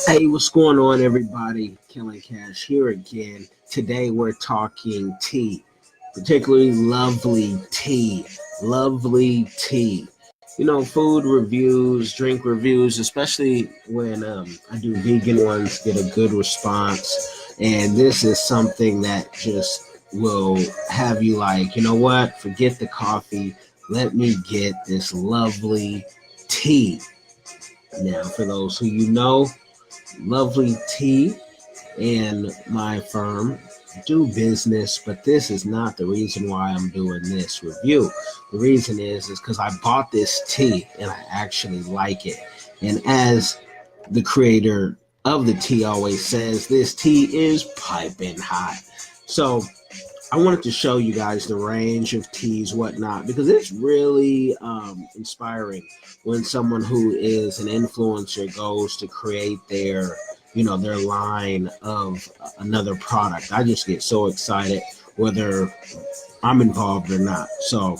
Hey, what's going on, everybody? Killing Cash here again. Today we're talking tea, particularly lovely tea. Lovely tea. You know, food reviews, drink reviews, especially when I do vegan ones, get a good response. And this is something that just will have you like, you know what? Forget the coffee. Let me get this lovely tea. Now, for those who you know, Lovely Tea and my firm do business, but this is not the reason why I'm doing this review. The reason is because I bought this tea and I actually like it. And as the creator of the tea always says, this tea is piping hot. So I wanted to show you guys the range of teas, whatnot, because it's really inspiring when someone who is an influencer goes to create their line of another product. I just get so excited whether I'm involved or not. So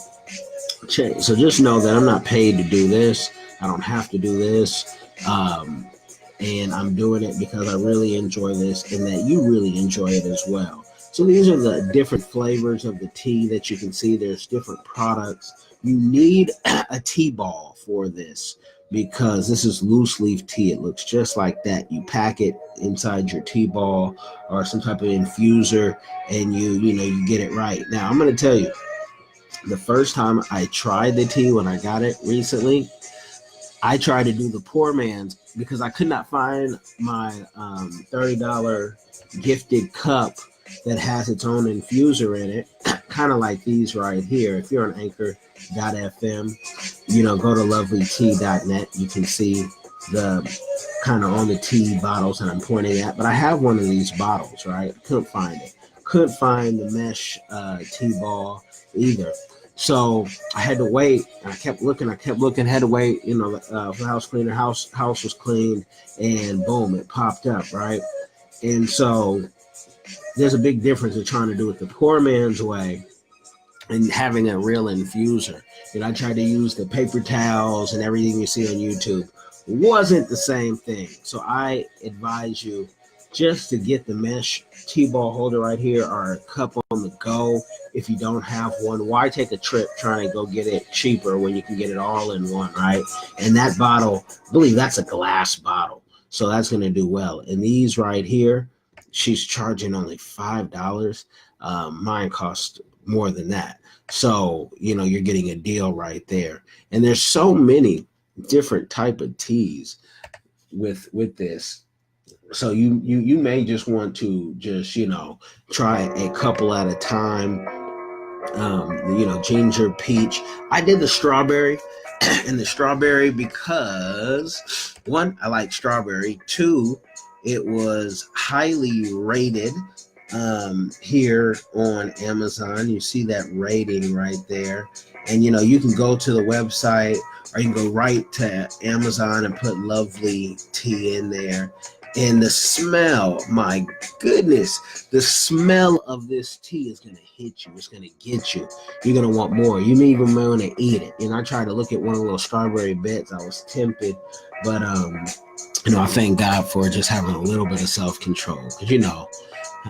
just know that I'm not paid to do this. I don't have to do this. And I'm doing it because I really enjoy this and that you really enjoy it as well. So these are the different flavors of the tea that you can see. There's different products. You need a tea ball for this because this is loose leaf tea. It looks just like that. You pack it inside your tea ball or some type of infuser and you get it right. Now, I'm going to tell you, the first time I tried the tea when I got it recently, I tried to do the poor man's because I could not find my $30 gifted cup that has its own infuser in it, kind of like these right here. If you're on anchor.fm, go to lovelytea.net. You can see the kind of on the tea bottles that I'm pointing at. But I have one of these bottles, right? Couldn't find it. Couldn't find the mesh tea ball either. So I had to wait. I kept looking, had to wait, for the house cleaner. House was clean, and boom, it popped up, right? And so there's a big difference in trying to do it the poor man's way and having a real infuser. I tried to use the paper towels and everything you see on YouTube. Wasn't the same thing. So I advise you just to get the mesh T-ball holder right here or a cup on the go. If you don't have one, why take a trip trying to go get it cheaper when you can get it all in one, right? And that bottle, I believe that's a glass bottle. So that's going to do well. And these right here, she's charging only $5. Mine cost more than that. So, you're getting a deal right there. And there's so many different type of teas with this. So you may just want to just, try a couple at a time. Ginger, peach. I did the strawberry and the strawberry because one, I like strawberry. Two, it was highly rated here on Amazon. You see that rating right there. And, you can go to the website or you can go right to Amazon and put Lovely Tea in there. And the smell, my goodness, the smell of this tea is going to hit you. It's going to get you. You're going to want more. You may even want to eat it. I tried to look at one of those strawberry bits. I was tempted, but I thank God for just having a little bit of self-control. Because,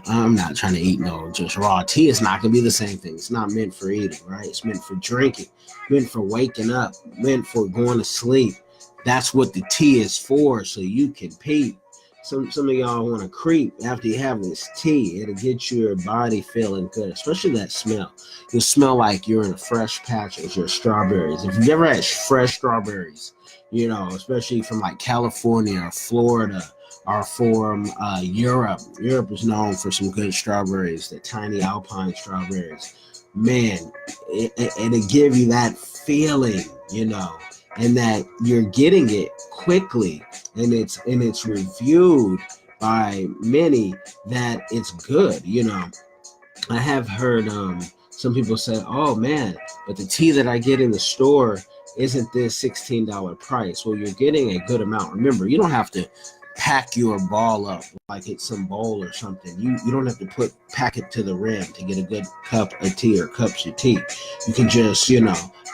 I'm not trying to eat no just raw tea. It's not going to be the same thing. It's not meant for eating, right? It's meant for drinking, meant for waking up, meant for going to sleep. That's what the tea is for, so you can peep. Some of y'all want to creep after you have this tea. It'll get your body feeling good, especially that smell. You'll smell like you're in a fresh patch of your strawberries. If you've ever had fresh strawberries, especially from like California or Florida or from Europe. Europe is known for some good strawberries, the tiny alpine strawberries. Man, it'll give you that feeling, and that you're getting it quickly, and it's reviewed by many that it's good. I have heard some people say, oh man, but the tea that I get in the store isn't this $16 price. Well, you're getting a good amount. Remember, you don't have to pack your ball up like it's some bowl or something. You don't have to pack it to the rim to get a good cup of tea or cups of tea. You can just,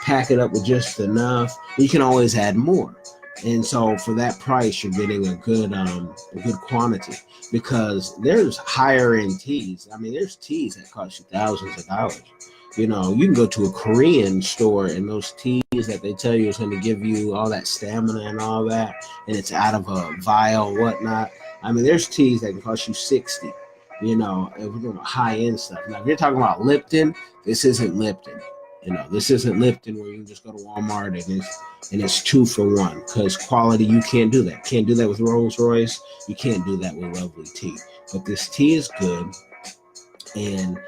pack it up with just enough. You can always add more. And so for that price, you're getting a good quantity, because there's higher end teas. I mean, there's teas that cost you thousands of dollars. You know, you can go to a Korean store and those teas that they tell you is going to give you all that stamina and all that, and it's out of a vial, whatnot. I mean, there's teas that can cost you 60. You know, if we're doing high end stuff. Now, if you're talking about Lipton, this isn't Lipton. You know, this isn't Lipton where you can just go to Walmart and it's 2 for 1, because quality, you can't do that. Can't do that with Rolls Royce. You can't do that with LovelyTea. But this tea is good, and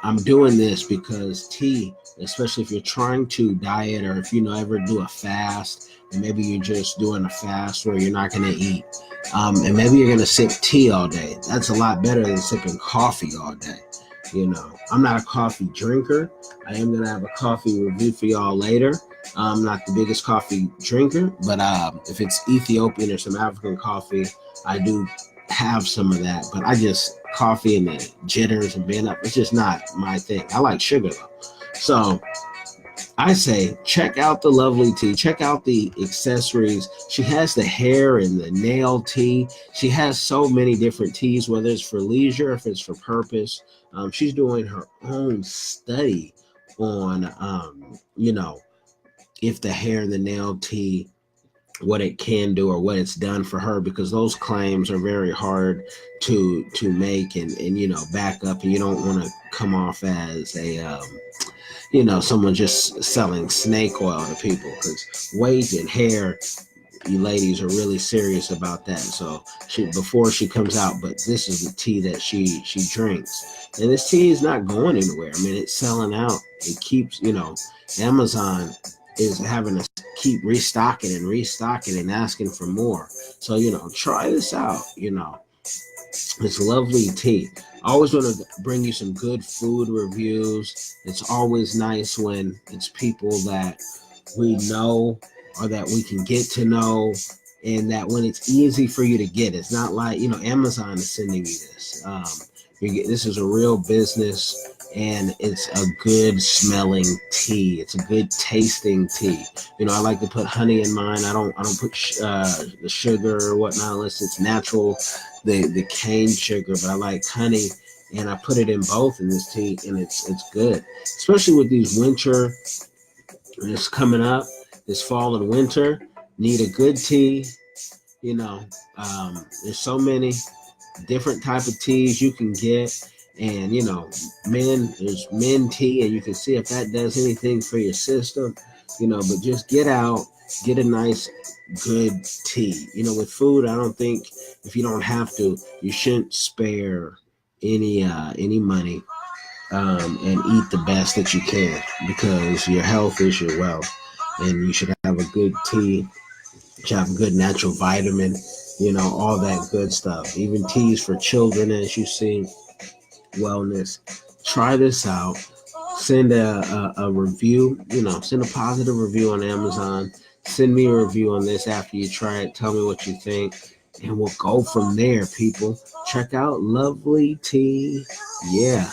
I'm doing this because tea, especially if you're trying to diet, or if you ever do a fast, and maybe you're just doing a fast where you're not going to eat, and maybe you're going to sip tea all day. That's a lot better than sipping coffee all day. You know, I'm not a coffee drinker. I am going to have a coffee review for y'all later. I'm not the biggest coffee drinker, but if it's Ethiopian or some African coffee, I do have some of that. But coffee and the jitters and being up, it's just not my thing. I like sugar though. So I say, check out the LovelyTea. Check out the accessories. She has the hair and the nail tea. She has so many different teas, whether it's for leisure, if it's for purpose. She's doing her own study on, if the hair and the nail tea, what it can do or what it's done for her, because those claims are very hard to make and back up, and you don't want to come off as a someone just selling snake oil to people, because weight and hair, you ladies are really serious about that. So before she comes out, but this is the tea that she drinks, and this tea is not going anywhere. I mean, it's selling out. It keeps, Amazon is having to keep restocking and asking for more. So, try this out. It's LovelyTea. I always want to bring you some good food reviews. It's always nice when it's people that we know or that we can get to know, and that when it's easy for you to get. It's not like, Amazon is sending you this. This is a real business, and it's a good smelling tea. It's a good tasting tea. I like to put honey in mine. I don't put the sugar or whatnot unless it's natural, the cane sugar, but I like honey, and I put it in both in this tea, and it's good, especially with these winter. It's coming up, this fall and winter. Need a good tea. There's so many different type of teas you can get, and there's men tea, and you can see if that does anything for your system. But just get out, get a nice good tea. With food, I don't think, if you don't have to, you shouldn't spare any money, and eat the best that you can, because your health is your wealth, and you should have a good tea. You should have a good natural vitamin, all that good stuff. Even teas for children, as you see, wellness. Try this out. Send a review, send a positive review on Amazon. Send me a review on this after you try it. Tell me what you think, and we'll go from there, people. Check out LovelyTea. Yeah.